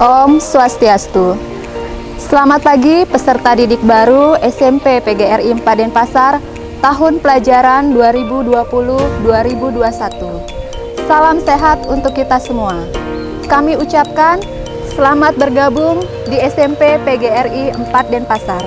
Om Swastiastu. Selamat pagi peserta didik baru SMP PGRI 4 Denpasar tahun pelajaran 2020-2021. Salam sehat untuk kita semua. Kami ucapkan selamat bergabung di SMP PGRI 4 Denpasar.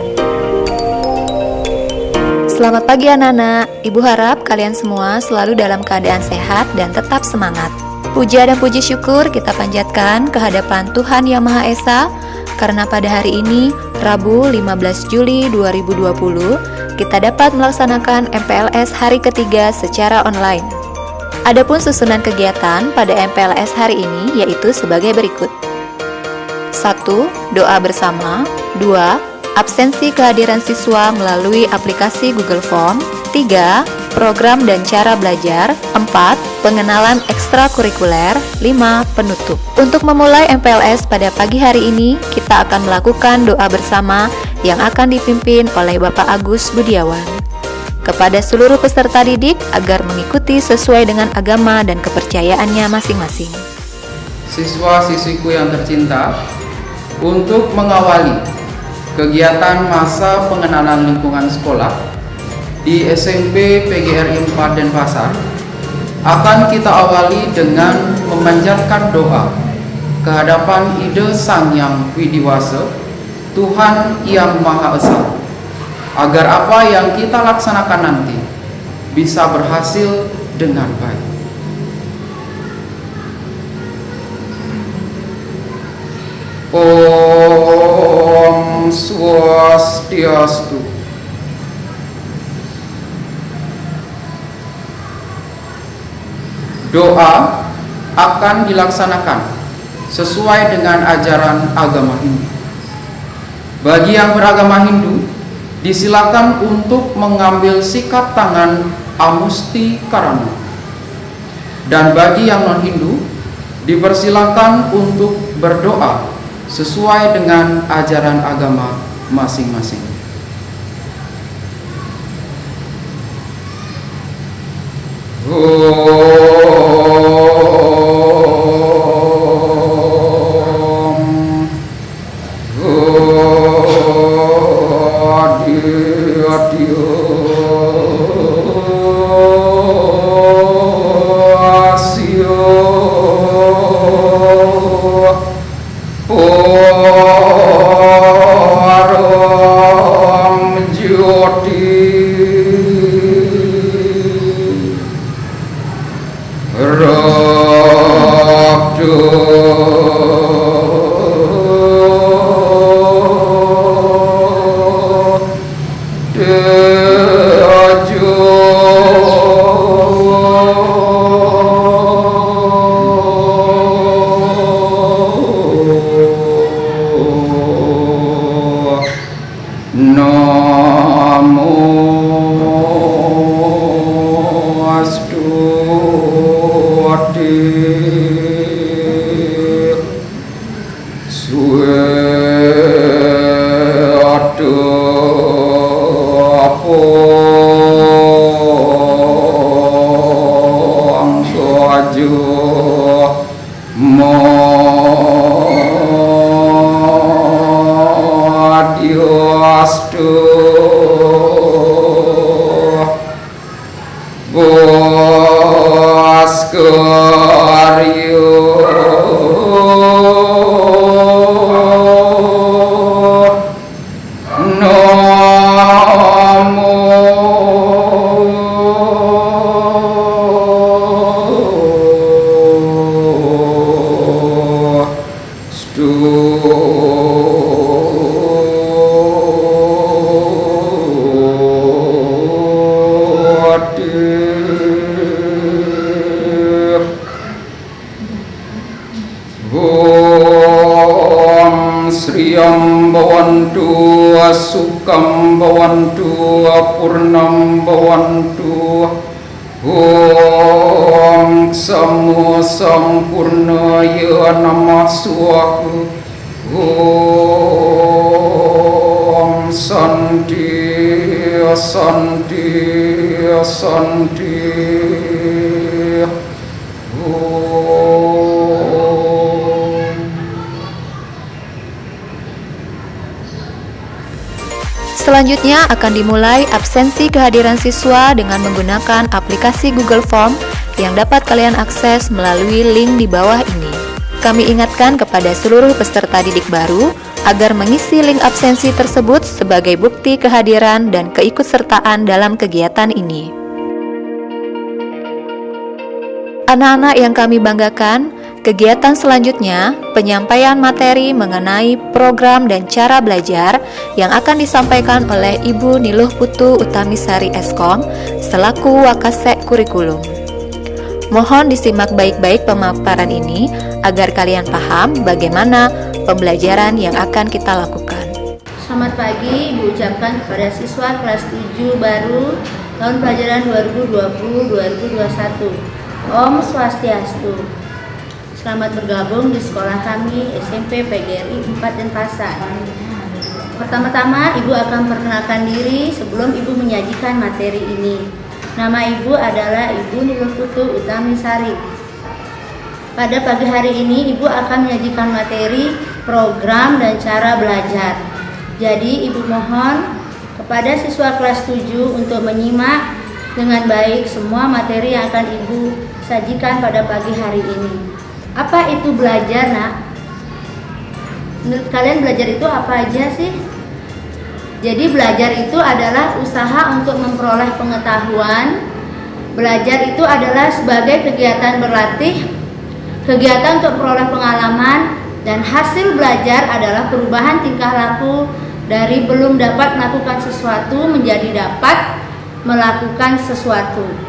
Selamat pagi anak-anak. Ibu harap kalian semua selalu dalam keadaan sehat dan tetap semangat. Puja dan puji syukur kita panjatkan ke hadapan Tuhan Yang Maha Esa karena pada hari ini, Rabu 15 Juli 2020, kita dapat melaksanakan MPLS hari ketiga secara online. Adapun susunan kegiatan pada MPLS hari ini yaitu sebagai berikut. 1. Doa bersama. 2. Absensi kehadiran siswa melalui aplikasi Google Form. 3. Program dan cara belajar. 4. Pengenalan ekstrakurikuler. 5. Penutup. Untuk memulai MPLS pada pagi hari ini, kita akan melakukan doa bersama yang akan dipimpin oleh Bapak Agus Budiawan. Kepada seluruh peserta didik agar mengikuti sesuai dengan agama dan kepercayaannya masing-masing. Siswa-siswiku yang tercinta, untuk mengawali kegiatan masa pengenalan lingkungan sekolah di SMP PGRI 4 Denpasar, akan kita awali dengan memanjatkan doa kehadapan Ide Sang Yang Widiwasa, Tuhan Yang Maha Esa, agar apa yang kita laksanakan nanti bisa berhasil dengan baik. Om Swastiastu. Doa akan dilaksanakan sesuai dengan ajaran agama Hindu. Bagi yang beragama Hindu, disilakan untuk mengambil sikap tangan Amusti Karana. Dan bagi yang non-Hindu, dipersilakan untuk berdoa sesuai dengan ajaran agama masing-masing. Sriyam Bhavantu Sukam Bhavantu Purnam Bhavantu. Om Samo Sampurnaya Namah Swaha. Om Santi Santi Santi. Selanjutnya akan dimulai absensi kehadiran siswa dengan menggunakan aplikasi Google Form yang dapat kalian akses melalui link di bawah ini. Kami ingatkan kepada seluruh peserta didik baru agar mengisi link absensi tersebut sebagai bukti kehadiran dan keikutsertaan dalam kegiatan ini. Anak-anak yang kami banggakan, kegiatan selanjutnya penyampaian materi mengenai program dan cara belajar yang akan disampaikan oleh Ibu Niluh Putu Utamisari Eskom selaku Wakasek Kurikulum. Mohon disimak baik-baik pemaparan ini agar kalian paham bagaimana pembelajaran yang akan kita lakukan. Selamat pagi, Ibu ucapkan kepada siswa kelas 7 baru tahun pelajaran 2020-2021. Om Swastiastu. Selamat bergabung di sekolah kami SMP PGRI 4 Denpasar. Pertama-tama Ibu akan perkenalkan diri sebelum Ibu menyajikan materi ini. Nama Ibu adalah Ibu Niluh Putu Utamisari. Pada pagi hari ini Ibu akan menyajikan materi program dan cara belajar. Jadi Ibu mohon kepada siswa kelas 7 untuk menyimak dengan baik semua materi yang akan Ibu sajikan pada pagi hari ini. Apa itu belajar, Nak? Menurut kalian belajar itu apa aja sih? Jadi belajar itu adalah usaha untuk memperoleh pengetahuan. Belajar itu adalah sebagai kegiatan berlatih, kegiatan untuk memperoleh pengalaman, dan hasil belajar adalah perubahan tingkah laku dari belum dapat melakukan sesuatu menjadi dapat melakukan sesuatu.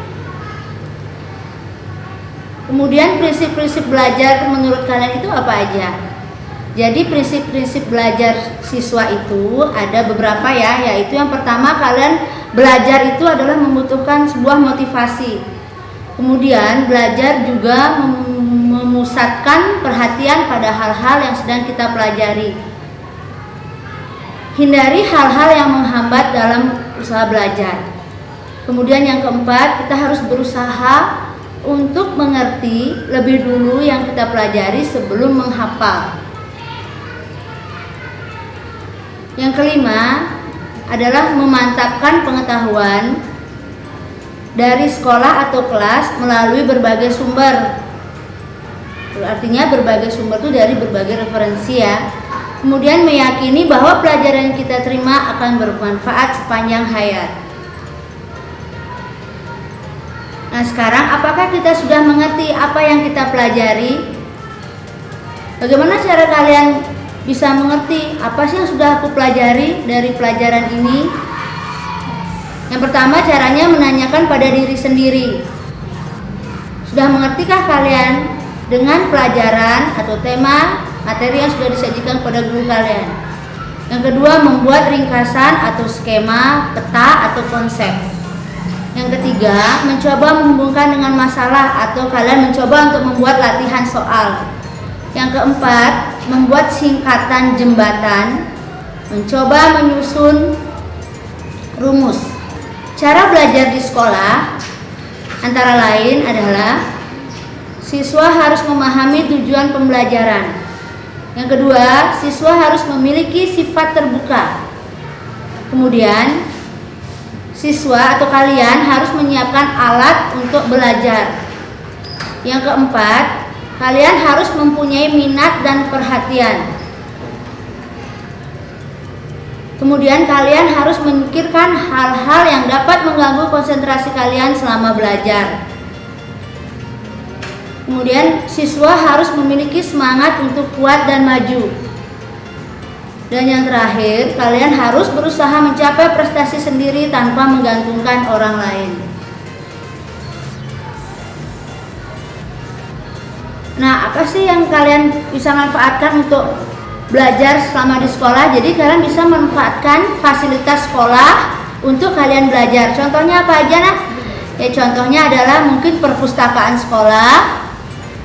Kemudian prinsip-prinsip belajar menurut kalian itu apa aja? Jadi prinsip-prinsip belajar siswa itu ada beberapa ya, yaitu yang pertama kalian belajar itu adalah membutuhkan sebuah motivasi. Kemudian belajar juga memusatkan perhatian pada hal-hal yang sedang kita pelajari. Hindari hal-hal yang menghambat dalam usaha belajar. Kemudian yang keempat, kita harus berusaha untuk mengerti lebih dulu yang kita pelajari sebelum menghafal. Yang kelima adalah memantapkan pengetahuan dari sekolah atau kelas melalui berbagai sumber. Artinya berbagai sumber itu dari berbagai referensi ya. Kemudian meyakini bahwa pelajaran yang kita terima akan bermanfaat sepanjang hayat. Nah sekarang apakah kita sudah mengerti apa yang kita pelajari? Bagaimana cara kalian bisa mengerti apa sih yang sudah aku pelajari dari pelajaran ini? Yang pertama caranya menanyakan pada diri sendiri. Sudah mengertikah kalian dengan pelajaran atau tema materi yang sudah disajikan pada guru kalian? Yang kedua membuat ringkasan atau skema, peta atau konsep. Yang ketiga, mencoba menghubungkan dengan masalah atau kalian mencoba untuk membuat latihan soal. Yang keempat, membuat singkatan jembatan, mencoba menyusun rumus. Cara belajar di sekolah antara lain adalah siswa harus memahami tujuan pembelajaran. Yang kedua, siswa harus memiliki sifat terbuka. Kemudian siswa atau kalian harus menyiapkan alat untuk belajar. Yang keempat, kalian harus mempunyai minat dan perhatian. Kemudian kalian harus memikirkan hal-hal yang dapat mengganggu konsentrasi kalian selama belajar. Kemudian siswa harus memiliki semangat untuk kuat dan maju. Dan yang terakhir, kalian harus berusaha mencapai prestasi sendiri tanpa menggantungkan orang lain. Nah, apa sih yang kalian bisa manfaatkan untuk belajar selama di sekolah? Jadi kalian bisa memanfaatkan fasilitas sekolah untuk kalian belajar. Contohnya apa aja, Nah? Ya, contohnya adalah mungkin perpustakaan sekolah,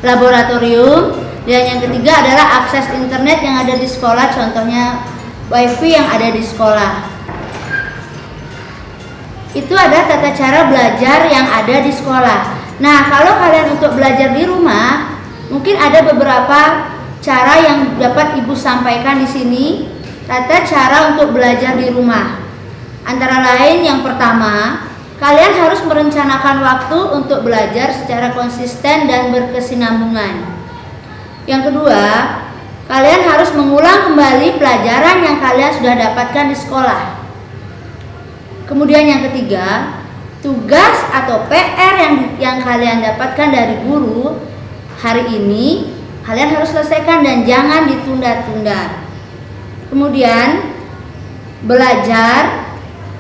laboratorium, dan yang ketiga adalah akses internet yang ada di sekolah, contohnya wifi yang ada di sekolah. Itu ada tata cara belajar yang ada di sekolah. Nah, kalau kalian untuk belajar di rumah, mungkin ada beberapa cara yang dapat Ibu sampaikan di sini, tata cara untuk belajar di rumah. Antara lain yang pertama, kalian harus merencanakan waktu untuk belajar secara konsisten dan berkesinambungan. Yang kedua, kalian harus mengulang kembali pelajaran yang kalian sudah dapatkan di sekolah. Kemudian yang ketiga, tugas atau PR yang kalian dapatkan dari guru hari ini kalian harus selesaikan dan jangan ditunda-tunda. Kemudian belajar,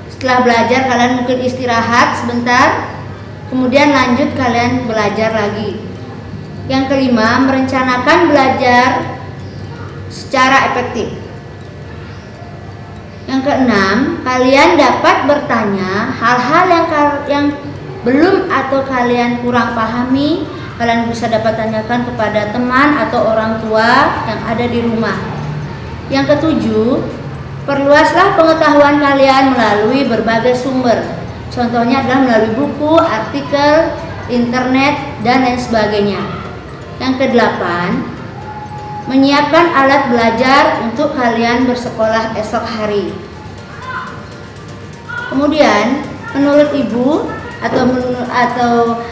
setelah belajar kalian mungkin istirahat sebentar, kemudian lanjut kalian belajar lagi. Yang kelima, merencanakan belajar secara efektif. Yang keenam, kalian dapat bertanya hal-hal yang belum atau kalian kurang pahami. Kalian bisa dapat tanyakan kepada teman atau orang tua yang ada di rumah. Yang ketujuh, perluaslah pengetahuan kalian melalui berbagai sumber. Contohnya adalah melalui buku, artikel, internet, dan lain sebagainya. Yang kedelapan, menyiapkan alat belajar untuk kalian bersekolah esok hari. Kemudian, menurut Ibu atau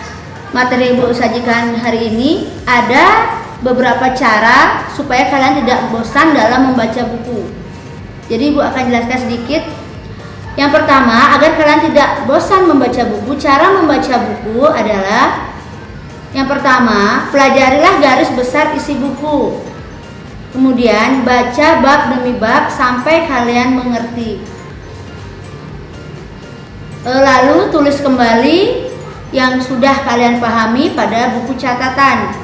materi Ibu sajikan hari ini, ada beberapa cara supaya kalian tidak bosan dalam membaca buku. Jadi Ibu akan jelaskan sedikit. Yang pertama, agar kalian tidak bosan membaca buku, cara membaca buku adalah yang pertama, pelajarilah garis besar isi buku. Kemudian baca bab demi bab sampai kalian mengerti. Lalu tulis kembali yang sudah kalian pahami pada buku catatan.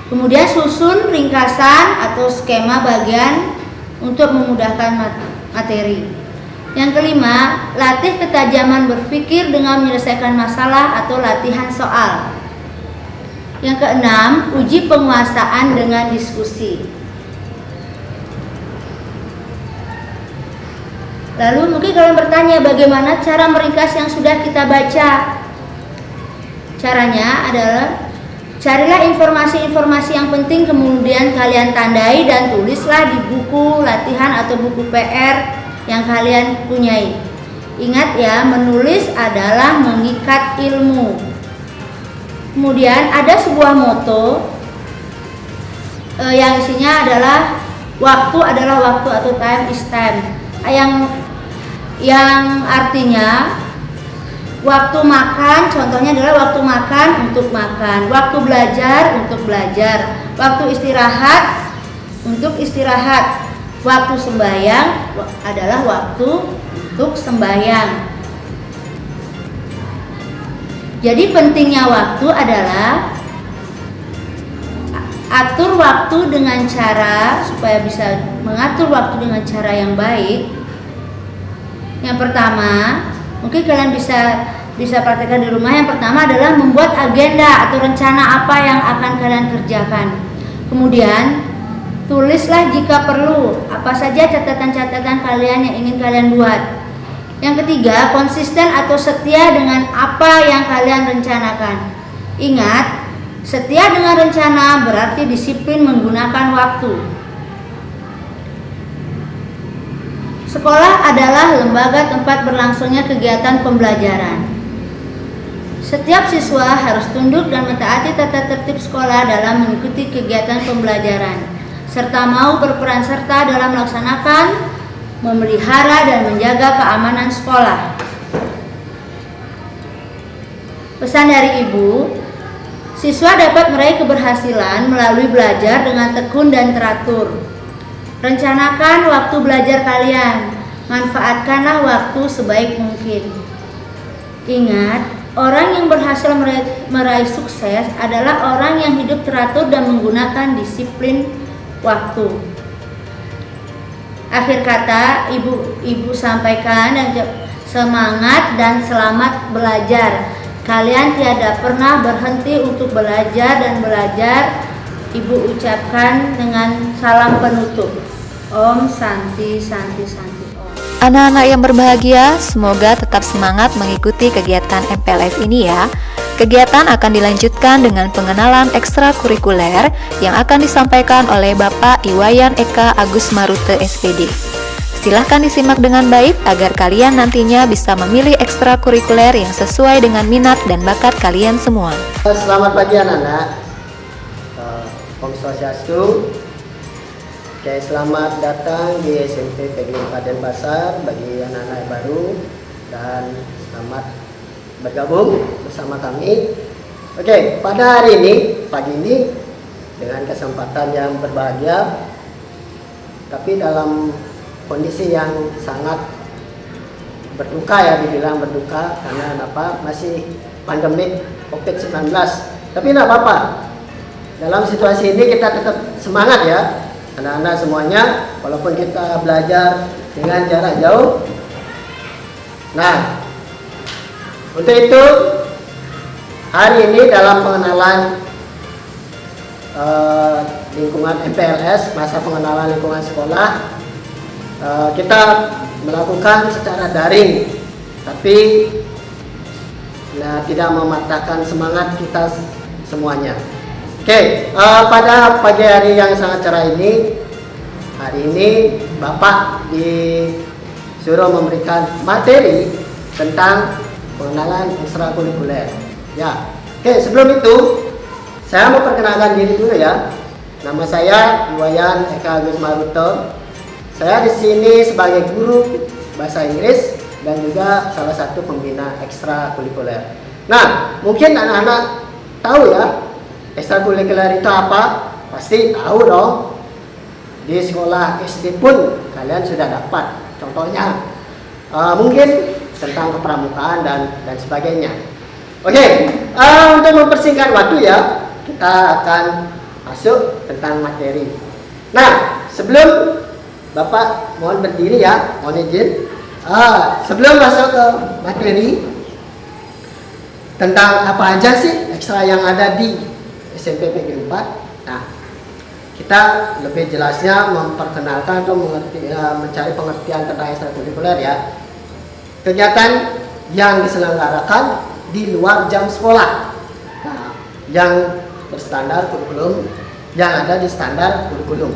Kemudian susun ringkasan atau skema bagian untuk memudahkan materi. Yang kelima, latih ketajaman berpikir dengan menyelesaikan masalah atau latihan soal. Yang keenam, uji penguasaan dengan diskusi. Lalu mungkin kalian bertanya, bagaimana cara meringkas yang sudah kita baca? Caranya adalah carilah informasi-informasi yang penting, kemudian kalian tandai dan tulislah di buku latihan atau buku PR yang kalian punyai. Ingat ya, menulis adalah mengikat ilmu. Kemudian ada sebuah moto yang isinya adalah waktu adalah waktu atau time is time. Yang artinya waktu makan, contohnya adalah waktu makan untuk makan, waktu belajar untuk belajar, waktu istirahat untuk istirahat, waktu sembahyang adalah waktu untuk sembahyang. Jadi pentingnya waktu adalah atur waktu dengan cara supaya bisa mengatur waktu dengan cara yang baik. Yang pertama, mungkin kalian bisa praktekkan di rumah. Yang pertama adalah membuat agenda atau rencana apa yang akan kalian kerjakan. Kemudian tulislah jika perlu apa saja catatan-catatan kalian yang ingin kalian buat. Yang ketiga, konsisten atau setia dengan apa yang kalian rencanakan. Ingat, setia dengan rencana berarti disiplin menggunakan waktu. Sekolah adalah lembaga tempat berlangsungnya kegiatan pembelajaran. Setiap siswa harus tunduk dan mentaati tata tertib sekolah dalam mengikuti kegiatan pembelajaran, serta mau berperan serta dalam melaksanakan, memelihara dan menjaga keamanan sekolah. Pesan dari Ibu, siswa dapat meraih keberhasilan melalui belajar dengan tekun dan teratur. Rencanakan waktu belajar kalian, manfaatkanlah waktu sebaik mungkin. Ingat, orang yang berhasil meraih sukses adalah orang yang hidup teratur dan menggunakan disiplin waktu. Akhir kata, Ibu sampaikan dan semangat dan selamat belajar. Kalian tiada pernah berhenti untuk belajar dan belajar. Ibu ucapkan dengan salam penutup. Om Santi Santi Santi Om. Anak-anak yang berbahagia, semoga tetap semangat mengikuti kegiatan MPLS ini ya. Kegiatan akan dilanjutkan dengan pengenalan ekstrakurikuler yang akan disampaikan oleh Bapak Iwayan Eka Agus Marute SPD. Silahkan disimak dengan baik agar kalian nantinya bisa memilih ekstrakurikuler yang sesuai dengan minat dan bakat kalian semua. Selamat pagi anak-anak. Om Swastiastu. Oke, selamat datang di SMP PGRI 4 Denpasar bagi anak-anak yang baru, dan selamat bergabung bersama kami. Oke, pada hari ini, pagi ini, dengan kesempatan yang berbahagia, tapi dalam kondisi yang sangat berduka ya, dibilang berduka karena apa? Masih pandemik COVID-19. Tapi tidak apa-apa. Dalam situasi ini kita tetap semangat ya, anak-anak semuanya, walaupun kita belajar dengan jarak jauh. Nah, untuk itu hari ini dalam pengenalan lingkungan MPLS, masa pengenalan lingkungan sekolah, kita melakukan secara daring, tapi tidak mematahkan semangat kita semuanya. Oke, pada pagi hari yang sangat cerah ini, hari ini Bapak disuruh memberikan materi tentang pengenalan ekstrakurikuler. Ya, oke, sebelum itu saya mau perkenalkan diri dulu ya. Nama saya Iwayan Eka Agus Maruto. Saya di sini sebagai guru bahasa Inggris dan juga salah satu pembina ekstrakurikuler. Nah, mungkin anak-anak tahu ya, ekstrakurikuler itu apa? Pasti tahu dong. Di sekolah SD pun kalian sudah dapat. Contohnya, mungkin tentang kepramukaan dan sebagainya. Oke, untuk mempersingkat waktu ya, kita akan masuk tentang materi. Nah, sebelum Bapak mohon berdiri ya, mohon izin. Sebelum masuk ke materi tentang apa aja sih ekstra yang ada di SMP PGRI 4. Nah, kita lebih jelasnya memperkenalkan atau mencari pengertian tentang ekstrakurikuler ya. Kegiatan yang diselenggarakan di luar jam sekolah. Nah, yang berstandar kurikulum, yang ada di standar kurikulum,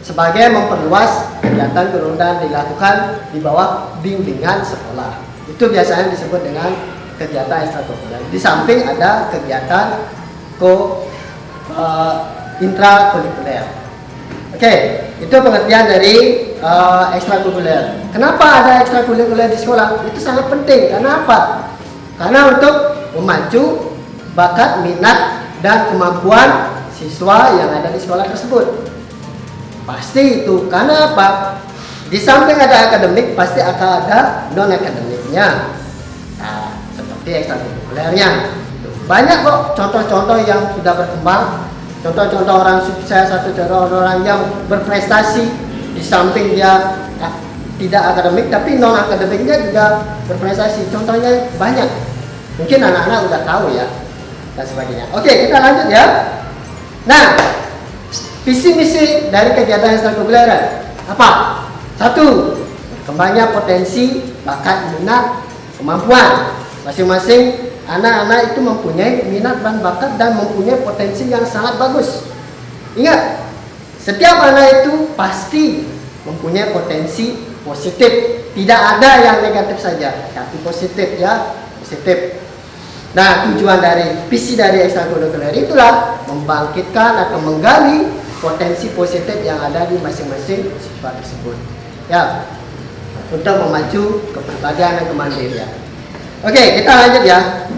sebagai memperluas kegiatan kurunda dilakukan di bawah bimbingan sekolah. Itu biasanya disebut dengan kegiatan ekstrakurikuler. Di samping ada kegiatan intrakurikuler. Oke, itu pengertian dari ekstrakurikuler. Kenapa ada ekstrakurikuler di sekolah? Itu sangat penting. Karena apa? Karena untuk memacu bakat, minat, dan kemampuan siswa yang ada di sekolah tersebut. Pasti itu, karena apa? Di samping ada akademik, pasti akan ada non akademiknya. Nah, seperti ekstrakurikulernya. Banyak kok contoh-contoh yang sudah berkembang, contoh-contoh orang sukses atau contoh orang yang berprestasi. Di samping dia tidak akademik, tapi non akademiknya juga berprestasi. Contohnya banyak. Mungkin anak-anak udah tahu ya, dan sebagainya. Oke, kita lanjut ya. Nah, visi misi dari kegiatan ekstrakurikuler apa? 1. Berkembangnya potensi, bakat, minat, kemampuan. Masing-masing anak-anak itu mempunyai minat dan bakat dan mempunyai potensi yang sangat bagus. Ingat, setiap anak itu pasti mempunyai potensi positif. Tidak ada yang negatif saja, tapi positif ya, positif. Nah, tujuan dari visi dari ekstrakurikuler itulah membangkitkan atau menggali potensi positif yang ada di masing-masing siswa tersebut. Ya, untuk memacu kepribadian dan kemandirian. Oke, kita lanjut ya.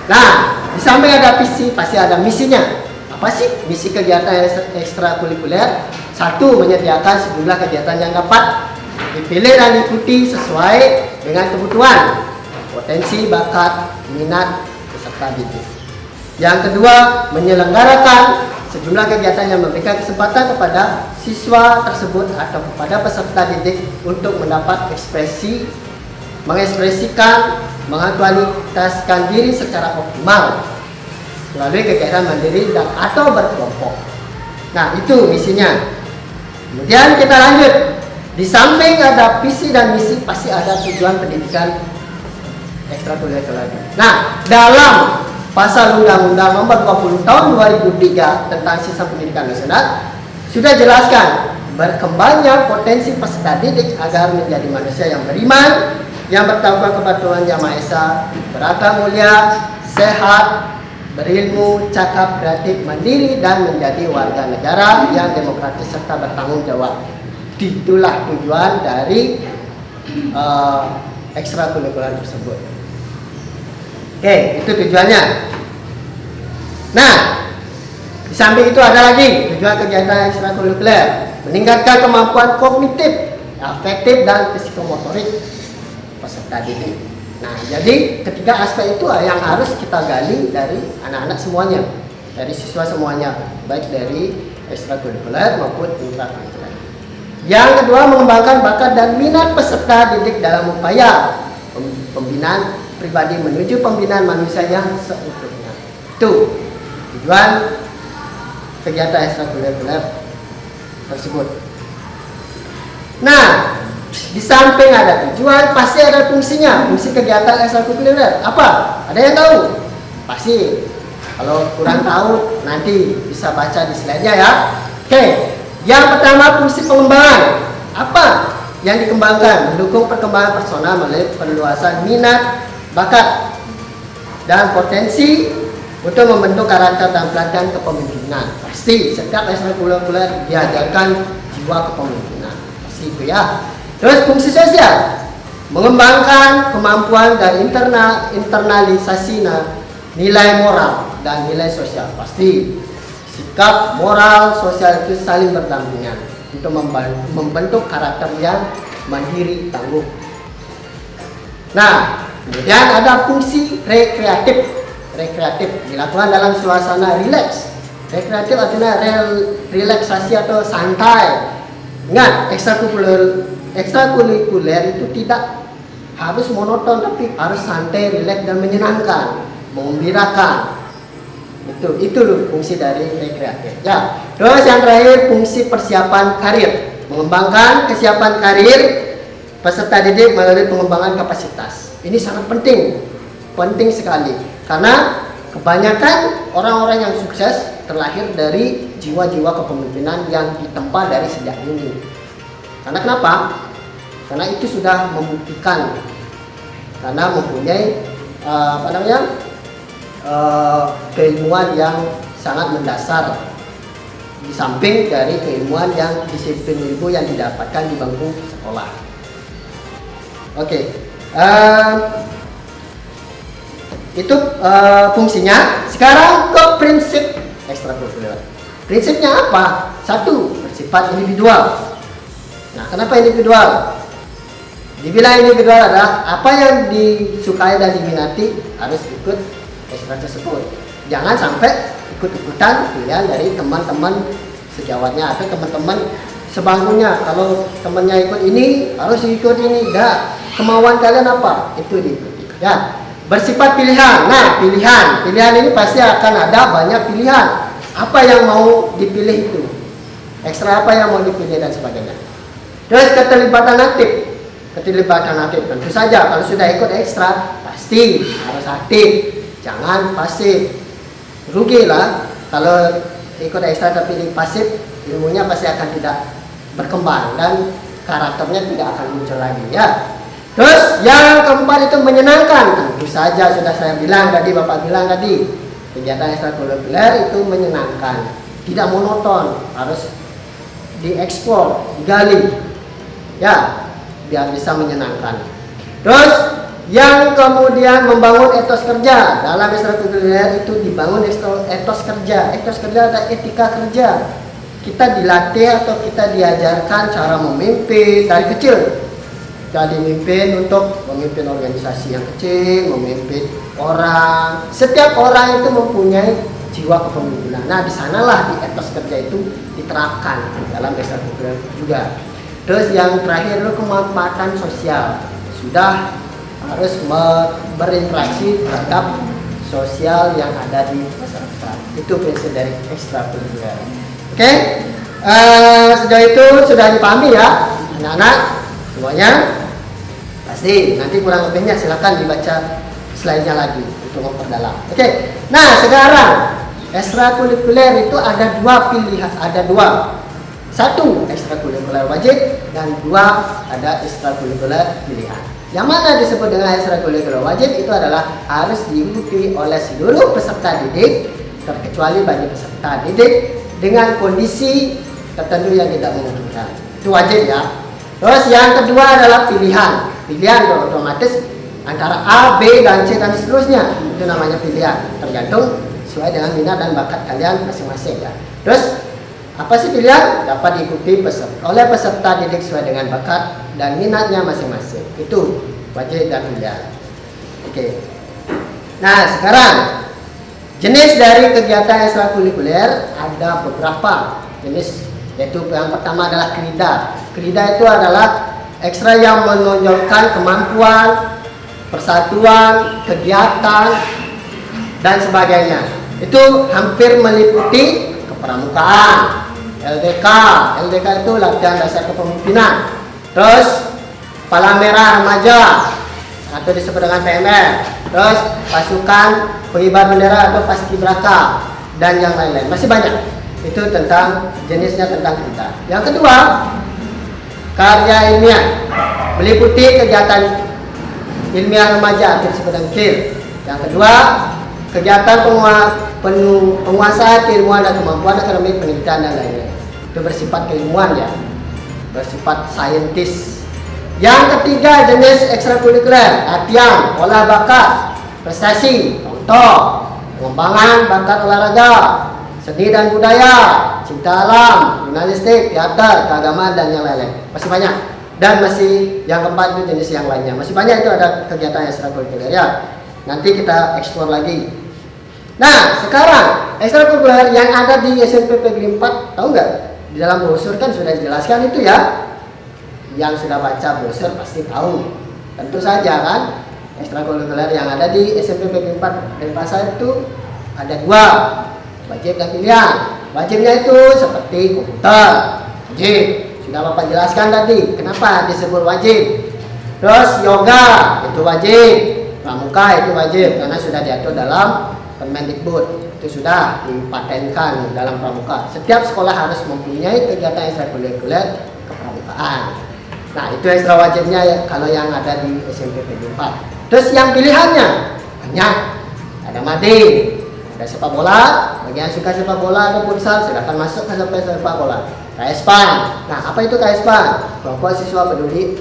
Nah, di samping ada visi, pasti ada misinya. Apa sih misi kegiatan ekstrakurikuler? 1. Menyediakan sejumlah kegiatan yang dapat dipilih dan diikuti sesuai dengan kebutuhan, potensi, bakat, minat peserta didik. Yang kedua, menyelenggarakan sejumlah kegiatan yang memberikan kesempatan kepada siswa tersebut atau kepada peserta didik untuk mendapat ekspresi, mengekspresikan, mengaktualisasikan diri secara optimal melalui kegiatan mandiri dan atau berkelompok. Nah, itu misinya. Kemudian kita lanjut. Di samping ada visi dan misi, pasti ada tujuan pendidikan ekstrakurikuler. Nah, dalam Pasal Undang-Undang Nomor 20 Tahun 2003 tentang Sistem Pendidikan Nasional sudah jelaskan berkembangnya potensi peserta didik agar menjadi manusia yang beriman, yang bertakwa kepada Tuhan Yang Maha Esa, berakhlak mulia, sehat, berilmu, cakap, kreatif, mandiri, dan menjadi warga negara yang demokratis serta bertanggung jawab. Itulah tujuan dari ekstrakurikuler tersebut. Oke, itu tujuannya. Nah, di samping itu ada lagi tujuan kegiatan ekstrakurikuler: meningkatkan kemampuan kognitif, afektif, dan psikomotorik peserta didik. Nah, jadi ketiga aspek itu yang harus kita gali dari anak-anak semuanya, dari siswa semuanya, baik dari ekstrakurikuler maupun intrakurikuler. Yang kedua, mengembangkan bakat dan minat peserta didik dalam upaya pembinaan pribadi menuju pembinaan manusia yang seutuhnya. Itu tujuan kegiatan ekstrakurikuler tersebut. Nah, di samping ada tujuan, pasti ada fungsinya. Fungsi kegiatan ekstrakurikuler apa? Ada yang tahu? Pasti. Kalau kurang tahu, nanti bisa baca di slide-nya ya. Oke. Yang pertama, fungsi pengembangan. Apa yang dikembangkan? Mendukung perkembangan personal melalui perluasan minat, bakat, dan potensi untuk membentuk karakter dan pelatihan kepemimpinan. Pasti setiap ekstrakurikuler diajarkan jiwa kepemimpinan. Pasti itu ya. Terus fungsi sosial, mengembangkan kemampuan dan internalisasi nilai moral dan nilai sosial. Pasti sikap moral sosial itu saling berdampingan untuk membentuk karakter yang mandiri, tangguh. Nah, kemudian ada fungsi rekreatif. Rekreatif dilakukan dalam suasana rileks. Rekreatif artinya relaksasi atau santai. Ingat, ekstrakurikuler itu tidak harus monoton, tapi harus santai, rileks, dan menyenangkan, menggembirakan. Itu loh fungsi dari rekreatif. Ya. Terus yang terakhir, fungsi persiapan karir, mengembangkan kesiapan karir peserta didik melalui pengembangan kapasitas. Ini sangat penting sekali, karena kebanyakan orang-orang yang sukses terlahir dari jiwa-jiwa kepemimpinan yang ditempa dari sejak dini. Karena kenapa? Karena itu sudah membuktikan, karena mempunyai keilmuan yang sangat mendasar, di samping dari keilmuan yang disiplin ilmu yang didapatkan di bangku sekolah. Oke. Itu fungsinya. Sekarang ke prinsip ekstrakurikuler. Prinsipnya apa? Satu, bersifat individual. Nah, kenapa individual? Dibilang individual adalah apa yang disukai dan diminati harus ikut ekstra tersebut. Jangan sampai ikut-ikutan pilihan dari teman-teman sejawatnya atau teman-teman sebangkunya. Kalau temannya ikut ini, harus ikut ini. Dah, kemauan kalian apa? Itu diikuti. Ya. Bersifat pilihan. Nah, pilihan ini pasti akan ada banyak pilihan. Apa yang mau dipilih itu? Ekstra apa yang mau dipilih dan sebagainya. Terus keterlibatan aktif. Keterlibatan aktif tentu saja kalau sudah ikut ekstra pasti harus aktif, jangan pasif. Rugi lah kalau ikut ekstra tapi di pasif, ilmunya pasti akan tidak berkembang dan karakternya tidak akan muncul lagi ya. Terus yang keempat itu menyenangkan. Tentu saja sudah saya bilang tadi, Bapak bilang tadi, kegiatan ekstrakurikuler itu menyenangkan, tidak monoton, harus diekspor, digali ya, biar bisa menyenangkan. Terus yang kemudian membangun etos kerja. Dalam ekstrakurikuler itu dibangun etos kerja. Etos kerja ada etika kerja. Kita dilatih atau kita diajarkan cara memimpin dari kecil. Jadi memimpin untuk memimpin organisasi yang kecil, memimpin orang. Setiap orang itu mempunyai jiwa kepemimpinan. Nah, di sanalah di etos kerja itu diterapkan dalam ekstrakurikuler juga. Terus yang terakhir itu kemanfaatan sosial. Sudah harus berinteraksi terhadap sosial yang ada di masyarakat. Itu prinsip dari ekstrakurikuler. Oke, sejauh itu sudah dipahami ya, anak-anak semuanya. Pasti nanti kurang lebihnya silakan dibaca slide-nya lagi untuk memperdalam. Oke, nah sekarang ekstrakurikuler itu ada dua pilihan, ada dua. Satu, ekstrakurikuler ekstrakurikuler wajib, dan 2 ada ekstrakurikuler pilihan. Yang mana disebut dengan ekstrakurikuler wajib itu adalah harus diikuti oleh seluruh peserta didik, terkecuali bagi peserta didik dengan kondisi tertentu yang tidak memungkinkan. Itu wajib ya. Terus yang kedua adalah pilihan. Pilihan otomatis antara A, B, dan C dan seterusnya. Itu namanya pilihan. Tergantung sesuai dengan minat dan bakat kalian masing-masing ya. Terus apa sih pilihan? Dapat diikuti oleh peserta didik sesuai dengan bakat dan minatnya masing-masing. Itu wajib dan pilihan. Oke. Nah sekarang jenis dari kegiatan ekstrakurikuler ada beberapa jenis, yaitu yang pertama adalah krida. Krida itu adalah ekstra yang menonjolkan kemampuan, persatuan, kegiatan, dan sebagainya. Itu hampir meliputi kepramukaan, LDK. LDK itu latihan dasar kepemimpinan. Terus Palang Merah Remaja atau disebut dengan PMR. Terus pasukan pengibar bendera atau paskibraka dan yang lain-lain. Masih banyak. Itu tentang jenisnya tentang kita. Yang kedua, karya ilmiah, meliputi kegiatan ilmiah remaja atau disebut dengan KIR. Yang kedua, kegiatan penguasaan keilmuan dan kemampuan akademik pendidikan dan lain-lain. Itu bersifat keilmuan ya, bersifat saintis. Yang ketiga, jenis ekstrakurikuler, latihan, olah bakat, prestasi, contoh, pengembangan bakat olahraga, seni dan budaya, cinta alam, jurnalistik, teater, keagamaan, dan yang lain-lain. Masih banyak. Dan masih yang keempat itu jenis yang lainnya. Masih banyak itu ada kegiatan ekstrakurikuler ya. Nanti kita eksplor lagi. Nah, sekarang ekstrakurikuler yang ada di SMP PGRI 4, tahu nggak? Di dalam brosur kan sudah dijelaskan itu ya. Yang sudah baca brosur pasti tahu. Tentu saja kan, ekstrakurikuler yang ada di SMP PGRI 4 Denpasar itu ada 2, wajib dan pilihan. Wajibnya itu seperti komputer, wajib. Sudah Bapak jelaskan tadi, kenapa disebut wajib. Terus yoga itu wajib, pramuka itu wajib karena sudah diatur dalam Permendikbud. Itu sudah dipatenkan dalam pramuka. Setiap sekolah harus mempunyai kegiatan ekstrakurikuler kepramukaan. Nah, itu ekstra wajibnya ya, kalau yang ada di SMP PGRI 4. Terus yang pilihannya banyak. Ada mading, ada sepak bola, bagi yang suka sepak bola atau futsal silakan masuk ke sepak bola. KSPAN. Nah, apa itu KSPAN? Kelompok Siswa Peduli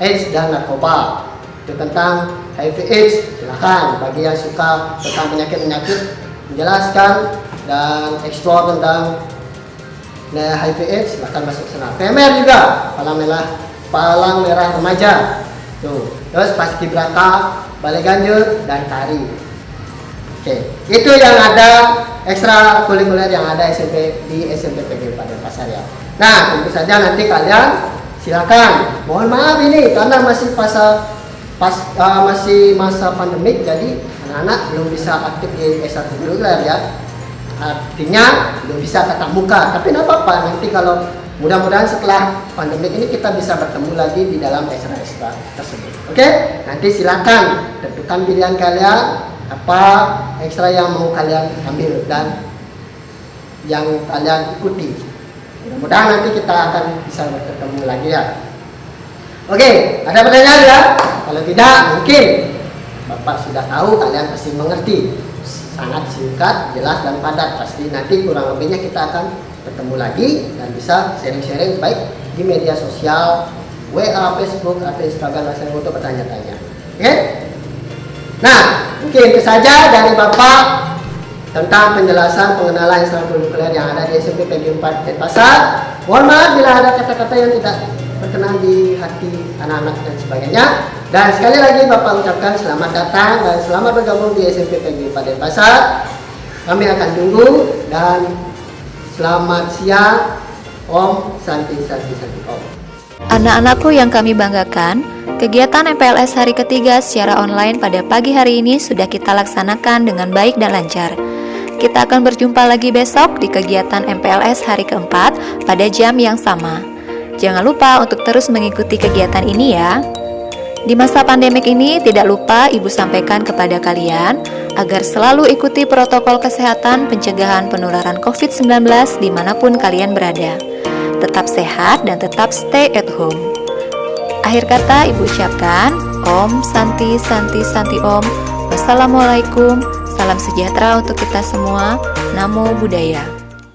AIDS dan Narkoba. Itu tentang HIV/AIDS. Silakan bagi yang suka tentang penyakit-penyakit menjelaskan dan eksplor tentang HIV/AIDS, silakan masuk sana. PMR juga, Palang Merah Remaja. Tuh. Terus paskibraka, balai ganjur, dan tari. Oke, itu yang ada ekstrakurikuler yang ada di SMP PGRI Denpasar ya. Nah, tentu saja nanti kalian silakan. Mohon maaf ini karena masih masih masa pandemik, jadi anak-anak belum bisa aktif di ekstrakurikuler ya. Artinya belum bisa tatap muka. Tapi tidak apa-apa, nanti kalau mudah-mudahan setelah pandemik ini kita bisa bertemu lagi di dalam ekstra tersebut. Oke, nanti silakan tentukan pilihan kalian. Apa ekstra yang mau kalian ambil dan yang kalian ikuti. Mudah-mudahan nanti kita akan bisa bertemu lagi ya. Oke, ada pertanyaan ya? Kalau tidak, mungkin Bapak sudah tahu, kalian pasti mengerti. Sangat singkat, jelas, dan padat. Pasti nanti kurang lebihnya kita akan bertemu lagi dan bisa sharing-sharing baik di media sosial, WA, Facebook, atau Instagram, dan untuk bertanya-tanya. Oke? Nah, mungkin itu saja dari Bapak tentang penjelasan pengenalan ekstrakurikuler yang ada di SMP PGRI 4 Denpasar. Mohon maaf bila ada kata-kata yang tidak berkenan di hati anak-anak dan sebagainya. Dan sekali lagi Bapak ucapkan selamat datang dan selamat bergabung di SMP PGRI 4 Denpasar. Kami akan tunggu dan selamat siang. Om Santi Santi Santi Om. Anak-anakku yang kami banggakan, kegiatan MPLS hari ketiga secara online pada pagi hari ini sudah kita laksanakan dengan baik dan lancar. Kita akan berjumpa lagi besok di kegiatan MPLS hari keempat pada jam yang sama. Jangan lupa untuk terus mengikuti kegiatan ini ya. Di masa pandemik ini tidak lupa Ibu sampaikan kepada kalian agar selalu ikuti protokol kesehatan pencegahan penularan COVID-19 dimanapun kalian berada. tetap sehat, dan tetap stay at home. Akhir kata Ibu ucapkan, Om Santi Santi Santi Om. Wassalamualaikum, salam sejahtera untuk kita semua. Namo Buddhaya.